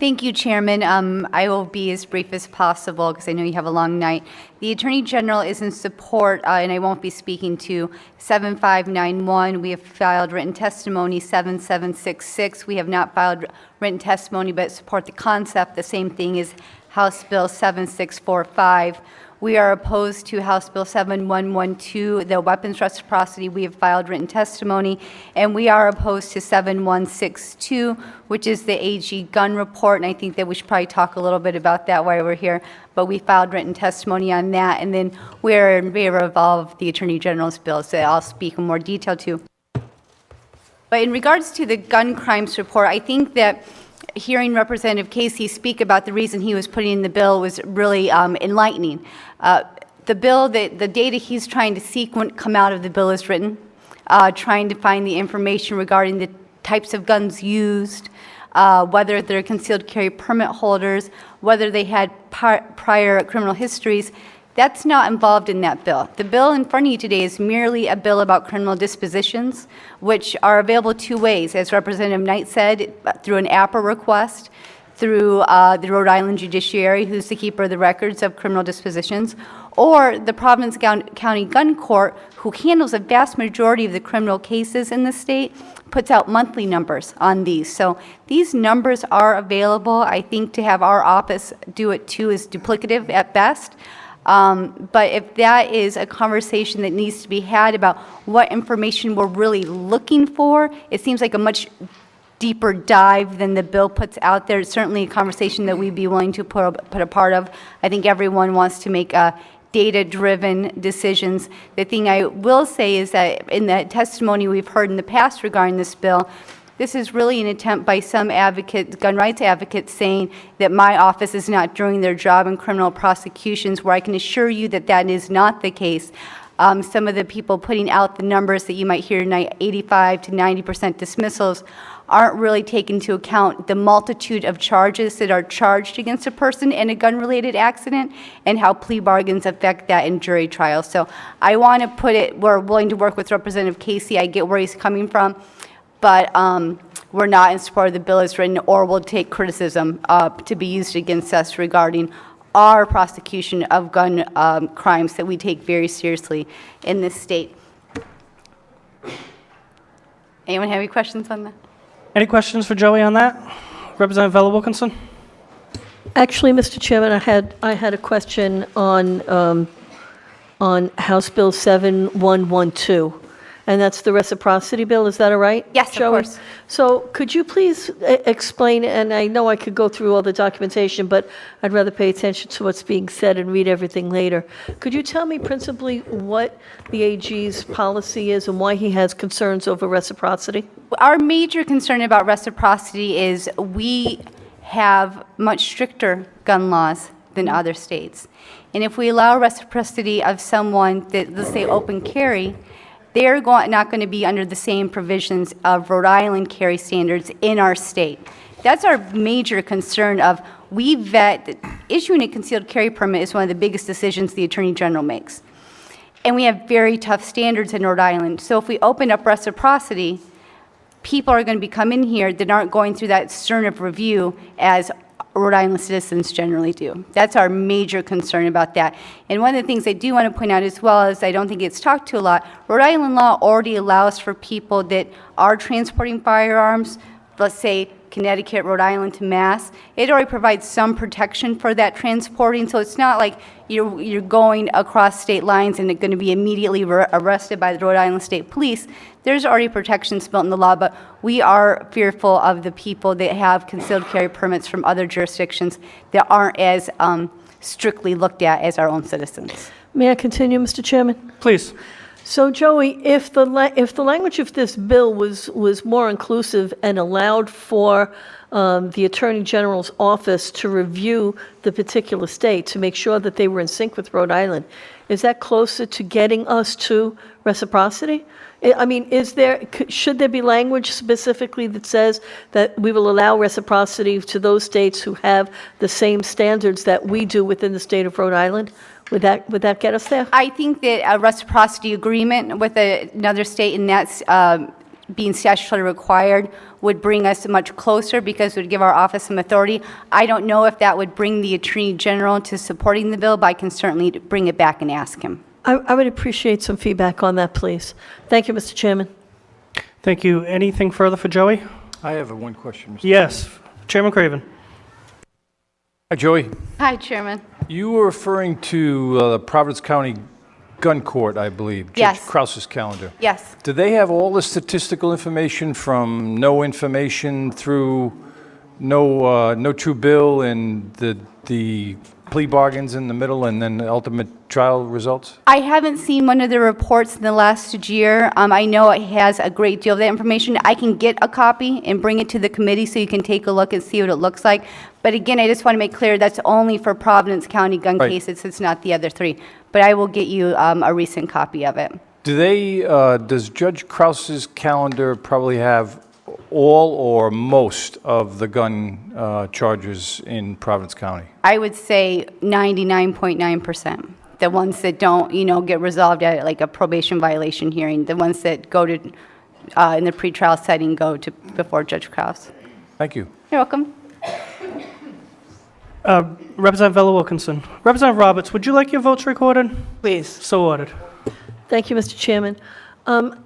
Thank you, Chairman. I will be as brief as possible because I know you have a long night. The Attorney General is in support, and I won't be speaking to 7591. We have filed written testimony 7766. We have not filed written testimony but support the concept. The same thing is House Bill 7645. We are opposed to House Bill 7112, the weapons reciprocity. We have filed written testimony. And we are opposed to 7162, which is the AG gun report. And I think that we should probably talk a little bit about that while we're here. But we filed written testimony on that. And then we're in favor of all of the Attorney General's bills that I'll speak in more detail to. But in regards to the gun crimes report, I think that hearing Representative Casey speak about the reason he was putting in the bill was really enlightening. The bill, the data he's trying to seek wouldn't come out of the bill as written, trying to find the information regarding the types of guns used, whether they're concealed carry permit holders, whether they had prior criminal histories. That's not involved in that bill. The bill in front of you today is merely a bill about criminal dispositions, which are available two ways, as Representative Knight said, through an APA request, through the Rhode Island Judiciary, who's the keeper of the records of criminal dispositions, or the Providence County Gun Court, who handles a vast majority of the criminal cases in the state, puts out monthly numbers on these. So these numbers are available. I think to have our office do it too is duplicative at best. But if that is a conversation that needs to be had about what information we're really looking for, it seems like a much deeper dive than the bill puts out there. It's certainly a conversation that we'd be willing to put a part of. I think everyone wants to make data-driven decisions. The thing I will say is that in the testimony we've heard in the past regarding this bill, this is really an attempt by some advocates, gun rights advocates, saying that my office is not doing their job in criminal prosecutions, where I can assure you that that is not the case. Some of the people putting out the numbers that you might hear tonight, 85 to 90% dismissals, aren't really taking into account the multitude of charges that are charged against a person in a gun-related accident and how plea bargains affect that in jury trials. So I want to put it, we're willing to work with Representative Casey. I get where he's coming from. But we're not in support of the bill as written, or will take criticism to be used against us regarding our prosecution of gun crimes that we take very seriously in this state. Anyone have any questions on that? Any questions for Joey on that? Representative Vella Wilkinson? Actually, Mr. Chairman, I had a question on House Bill 7112. And that's the reciprocity bill, is that all right? Yes, Joey? of course. So could you please explain, and I know I could go through all the documentation, but I'd rather pay attention to what's being said and read everything later. Could you tell me principally what the AG's policy is and why he has concerns over reciprocity? Our major concern about reciprocity is we have much stricter gun laws than other states. And if we allow reciprocity of someone that, let's say, open carry, they're not going to be under the same provisions of Rhode Island carry standards in our state. That's our major concern of we vet, issuing a concealed carry permit is one of the biggest decisions the Attorney General makes. And we have very tough standards in Rhode Island. So if we open up reciprocity, people are going to be coming here that aren't going through that stern of review as Rhode Island citizens generally do. That's our major concern about that. And one of the things I do want to point out as well is I don't think it's talked to a lot, Rhode Island law already allows for people that are transporting firearms, let's say Connecticut, Rhode Island to Mass, it already provides some protection for that transporting. So it's not like you're going across state lines and going to be immediately arrested by the Rhode Island State Police. There's already protections built in the law, but we are fearful of the people that have concealed carry permits from other jurisdictions that aren't as strictly looked at as our own citizens. May I continue, Mr. Chairman? Please. So, Joey, if the language of this bill was more inclusive and allowed for the Attorney General's office to review the particular state to make sure that they were in sync with Rhode Island, is that closer to getting us to reciprocity? I mean, should there be language specifically that says that we will allow reciprocity to those states who have the same standards that we do within the state of Rhode Island? Would that get us there? I think that a reciprocity agreement with another state in that being statutorily required would bring us much closer because it would give our office some authority. I don't know if that would bring the Attorney General to supporting the bill, but I can certainly bring it back and ask him. I would appreciate some feedback on that, please. Thank you, Mr. Chairman. Thank you. Anything further for Joey? I have one question, Mr. Yes. Chairman Craven. Hi, Joey. Hi, Chairman. You were referring to the Providence County Gun Court, I believe. Yes. Judge Krause's calendar. Yes. Do they have all the statistical information from no information through no true bill and the plea bargains in the middle and then the ultimate trial results? I haven't seen one of the reports in the last year. I know it has a great deal of that information. I can get a copy and bring it to the committee so you can take a look and see what it looks like. But again, I just want to make clear that's only for Providence County gun Right. cases. It's not the other three. But I will get you a recent copy of it. Do they, does Judge Krause's calendar probably have all or most of the gun charges in Providence County? I would say 99.9%. The ones that don't, get resolved at like a probation violation hearing, the ones that go to, in the pretrial setting, go to before Judge Krause. Thank you. You're welcome. Representative Vella Wilkinson. Representative Roberts, would you like your votes recorded? Please. So ordered. Thank you, Mr. Chairman.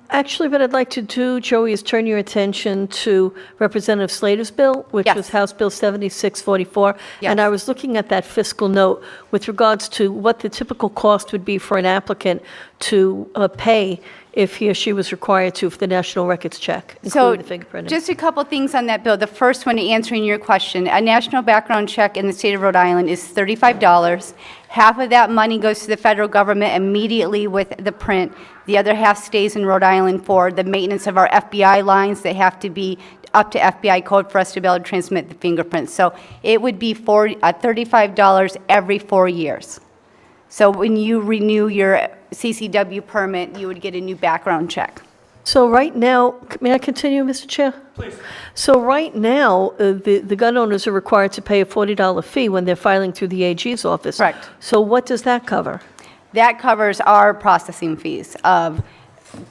Actually, what I'd like to do, Joey, is turn your attention to Representative Slater's bill, which Yes. was House Bill 7644. And Yes. I was looking at that fiscal note with regards to what the typical cost would be for an applicant to pay if he or she was required to for the national records check, So, including the fingerprinting. just a couple things on that bill. The first one, answering your question, a national background check in the state of Rhode Island is $35. Half of that money goes to the federal government immediately with the print. The other half stays in Rhode Island for the maintenance of our FBI lines that have to be up to FBI code for us to be able to transmit the fingerprints. So it would be $35 every 4 years. So when you renew your CCW permit, you would get a new background check. So right now, may I continue, Mr. Chair? Please. So right now, the gun owners are required to pay a $40 fee when they're filing through the AG's office. Correct. So what does that cover? That covers our processing fees of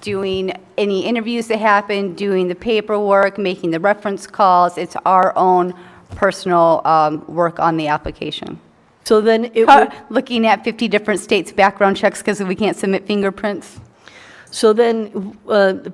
doing any interviews that happen, doing the paperwork, making the reference calls. It's our own personal work on the application. So then it would, Looking at 50 different states' background checks because we can't submit fingerprints. so then,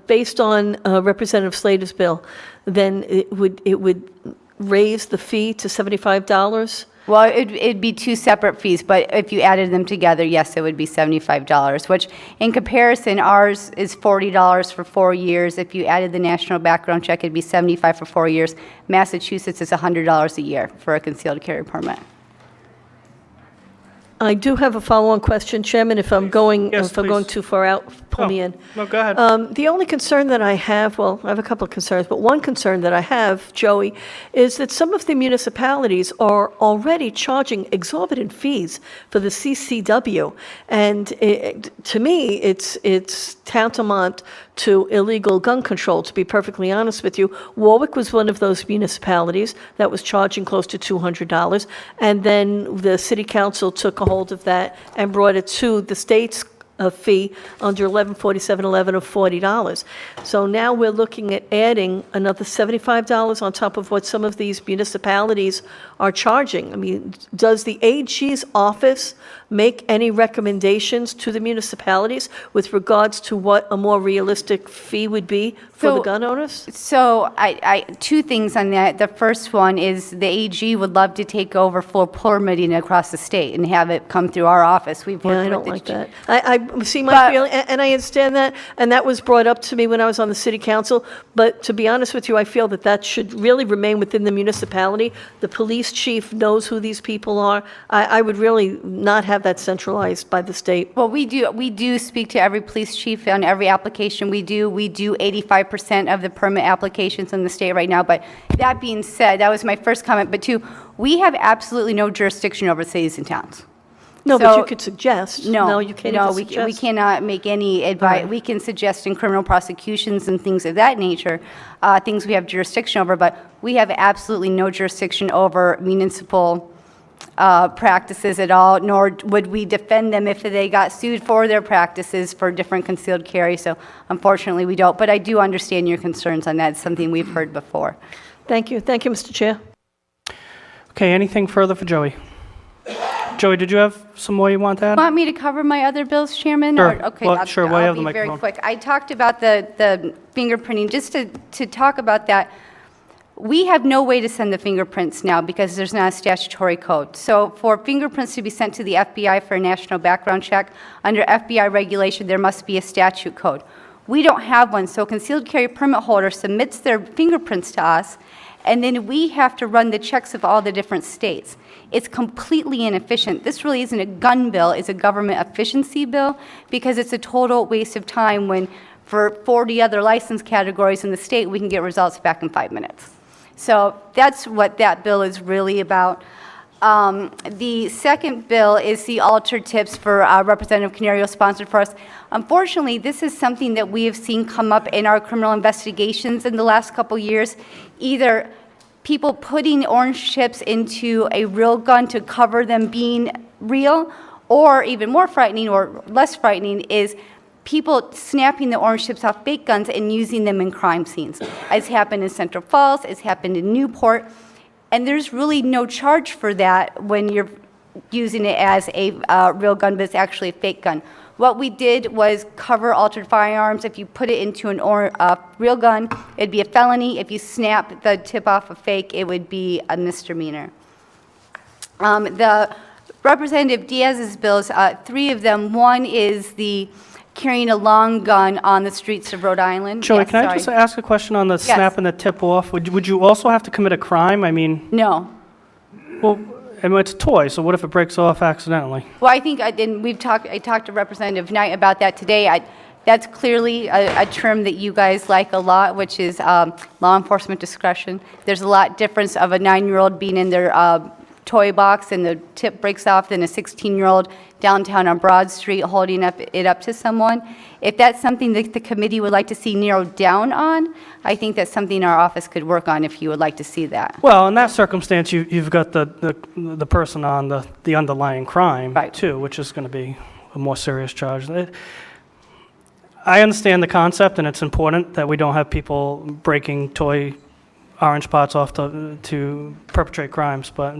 based on Representative Slater's bill, then it would raise the fee to $75? Well, it'd be two separate fees, but if you added them together, yes, it would be $75, which in comparison, ours is $40 for 4 years. If you added the national background check, it'd be $75 for 4 years. Massachusetts is $100 a year for a concealed carry permit. I do have a follow-on question, Chairman, if I'm going, Yes, if I'm going please. too far out, pull me in. No, go ahead. The only concern that I have, well, I have a couple of concerns, but one concern that I have, Joey, is that some of the municipalities are already charging exorbitant fees for the CCW. And to me, it's tantamount to illegal gun control, to be perfectly honest with you. Warwick was one of those municipalities that was charging close to $200. And then the city council took a hold of that and brought it to the state's fee under 114711 of $40. So now we're looking at adding another $75 on top of what some of these municipalities are charging. I mean, does the AG's office make any recommendations to the municipalities with regards to what a more realistic fee would be for the So- gun owners? So two things on that. The first one is the AG would love to take over full permitting across the state and have it come through our office. We've Yeah, worked I with don't the like G- that. I see my But- feeling, and I understand that, and that was brought up to me when I was on the city council, but to be honest with you, I feel that that should really remain within the municipality. The police chief knows who these people are. I would really not have that centralized by the state. Well, we do speak to every police chief on every application we do. We do 85% of the permit applications in the state right now. But that being said, that was my first comment. But two, we have absolutely no jurisdiction over cities and towns. No, but So- you could suggest. No, you can't no, even we suggest. cannot make any advice. Right. We can suggest in criminal prosecutions and things of that nature, things we have jurisdiction over, but we have absolutely no jurisdiction over municipal practices at all, nor would we defend them if they got sued for their practices for different concealed carry. So unfortunately, we don't. But I do understand your concerns on that. It's something we've heard before. Thank you. Thank you, Mr. Chair. Okay, anything further for Joey? Joey, did you have some more you want to add? Want me to cover my other bills, Chairman? Sure. Or- okay, Well, sure, while you have the I'll be very microphone. quick. I talked about the fingerprinting. Just to talk about that, we have no way to send the fingerprints now because there's not a statutory code. So for fingerprints to be sent to the FBI for a national background check, under FBI regulation, there must be a statute code. We don't have one, so a concealed carry permit holder submits their fingerprints to us, and then we have to run the checks of all the different states. It's completely inefficient. This really isn't a gun bill, it's a government efficiency bill because it's a total waste of time when for 40 other license categories in the state, we can get results back in 5 minutes. So that's what that bill is really about. The second bill is the altered tips for Representative Canario sponsored for us. Unfortunately, this is something that we have seen come up in our criminal investigations in the last couple years. Either people putting orange chips into a real gun to cover them being real, or even more frightening or less frightening is people snapping the orange chips off fake guns and using them in crime scenes. It's happened in Central Falls, it's happened in Newport, and there's really no charge for that when you're using it as a real gun, but it's actually a fake gun. What we did was cover altered firearms. If you put it into a real gun, it'd be a felony. If you snap the tip off a fake, it would be a misdemeanor. The Representative Diaz's bills, 3 of them. One is the carrying a long gun on the streets of Rhode Island. Joey, Yes, can I sorry. just ask a question on the Yes. snapping the tip off? Would you also have to commit a crime? I mean, No. well, I mean, it's a toy, so what if it breaks off accidentally? Well, I think, and I talked to Representative Knight about that today. That's clearly a term that you guys like a lot, which is law enforcement discretion. There's a lot difference of a 9-year-old being in their toy box and the tip breaks off than a 16-year-old downtown on Broad Street holding it up to someone. If that's something that the committee would like to see narrowed down on, I think that's something our office could work on if you would like to see that. Well, in that circumstance, you've got the person on the underlying crime, Right. too, which is going to be a more serious charge. I understand the concept, and it's important that we don't have people breaking toy orange pots off to perpetrate crimes, but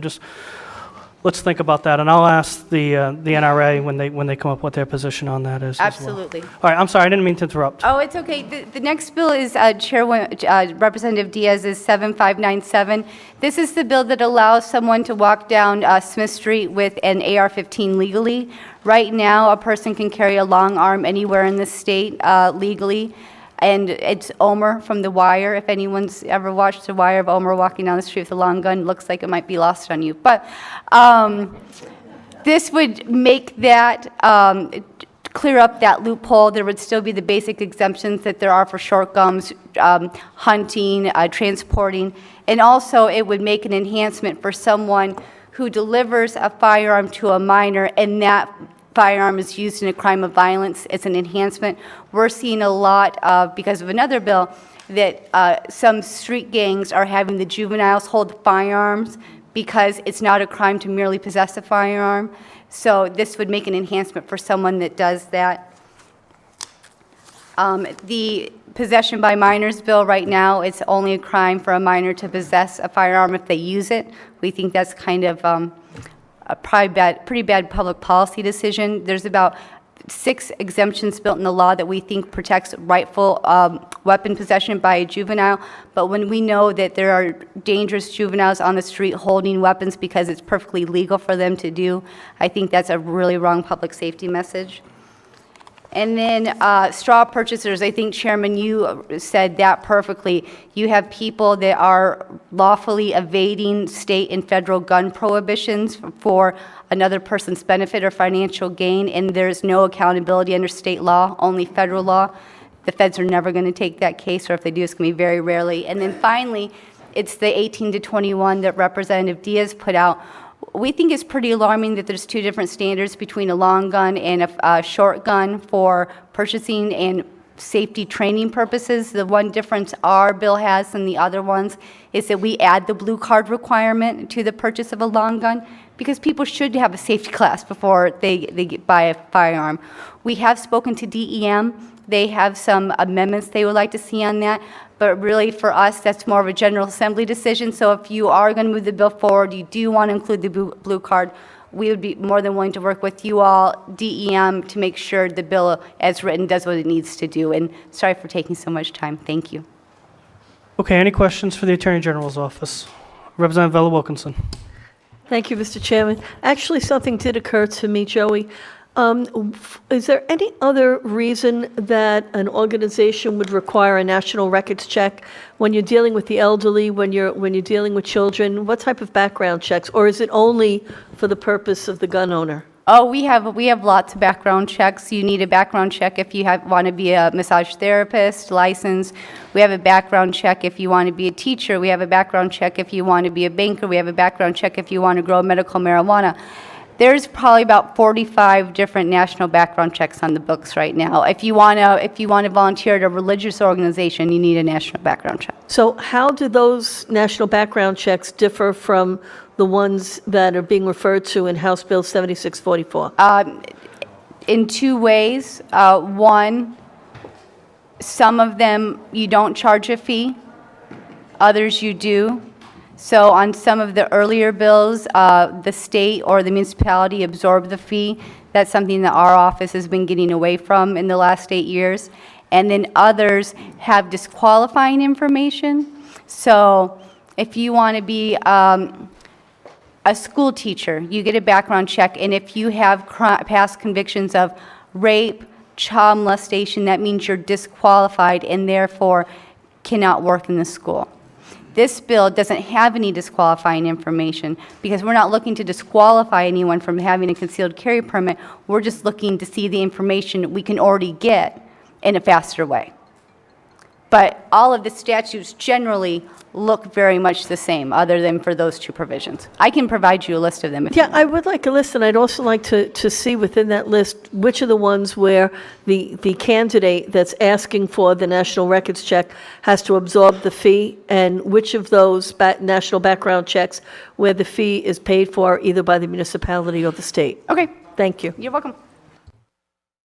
let's think about that, and I'll ask the NRA when they come up with their position on that as well. Absolutely. All right, I'm sorry, I didn't mean to interrupt. Oh, it's okay. The next bill is Representative Diaz's 7597. This is the bill that allows someone to walk down Smith Street with an AR-15 legally. Right now, a person can carry a long arm anywhere in the state legally. And it's Omer from The Wire. If anyone's ever watched The Wire of Omer walking down the street with a long gun, it looks like it might be lost on you. But this would make that, clear up that loophole. There would still be the basic exemptions that there are for short guns, hunting, transporting. And also, it would make an enhancement for someone who delivers a firearm to a minor and that firearm is used in a crime of violence. It's an enhancement. We're seeing a lot of, because of another bill, that some street gangs are having the juveniles hold firearms because it's not a crime to merely possess a firearm. So this would make an enhancement for someone that does that. The possession by minors bill right now, it's only a crime for a minor to possess a firearm if they use it. We think that's kind of a pretty bad public policy decision. There's about 6 exemptions built in the law that we think protects rightful weapon possession by a juvenile. But when we know that there are dangerous juveniles on the street holding weapons because it's perfectly legal for them to do, I think that's a really wrong public safety message. And then straw purchasers, I think, Chairman, you said that perfectly. You have people that are lawfully evading state and federal gun prohibitions for another person's benefit or financial gain, and there's no accountability under state law, only federal law. The feds are never going to take that case, or if they do, it's going to be very rarely. And then finally, it's the 18 to 21 that Representative Diaz put out. We think it's pretty alarming that there's 2 different standards between a long gun and a short gun for purchasing and safety training purposes. The one difference our bill has than the other ones is that we add the blue card requirement to the purchase of a long gun, because people should have a safety class before they buy a firearm. We have spoken to DEM. They have some amendments they would like to see on that, but really for us, that's more of a General Assembly decision. So if you are going to move the bill forward, you do want to include the blue card, we would be more than willing to work with you all, DEM, to make sure the bill as written does what it needs to do. And sorry for taking so much time. Thank you. Okay, any questions for the Attorney General's office? Representative Vella Wilkinson. Thank you, Mr. Chairman. Actually, something did occur to me, Joey. Is there any other reason that an organization would require a national records check when you're dealing with the elderly, when you're dealing with children? What type of background checks, or is it only for the purpose of the gun owner? Oh, we have lots of background checks. You need a background check if you want to be a massage therapist, licensed. We have a background check if you want to be a teacher. We have a background check if you want to be a banker. We have a background check if you want to grow medical marijuana. There's probably about 45 different national background checks on the books right now. If you want to volunteer at a religious organization, you need a national background check. So how do those national background checks differ from the ones that are being referred to in House Bill 7644? In two ways. One, some of them you don't charge a fee, others you do. So on some of the earlier bills, the state or the municipality absorbed the fee. That's something that our office has been getting away from in the last 8 years. And then others have disqualifying information. So if you want to be a school teacher, you get a background check, and if you have past convictions of rape, child molestation, that means you're disqualified and therefore cannot work in the school. This bill doesn't have any disqualifying information because we're not looking to disqualify anyone from having a concealed carry permit. We're just looking to see the information we can already get in a faster way. But all of the statutes generally look very much the same, other than for those two provisions. I can provide you a list of them. If Yeah, I would like a list, and I'd also like to see within that list which are the ones where the candidate that's asking for the national records check has to absorb the fee, and which of those national background checks where the fee is paid for either by the municipality or the state. Okay, Thank you. you're welcome.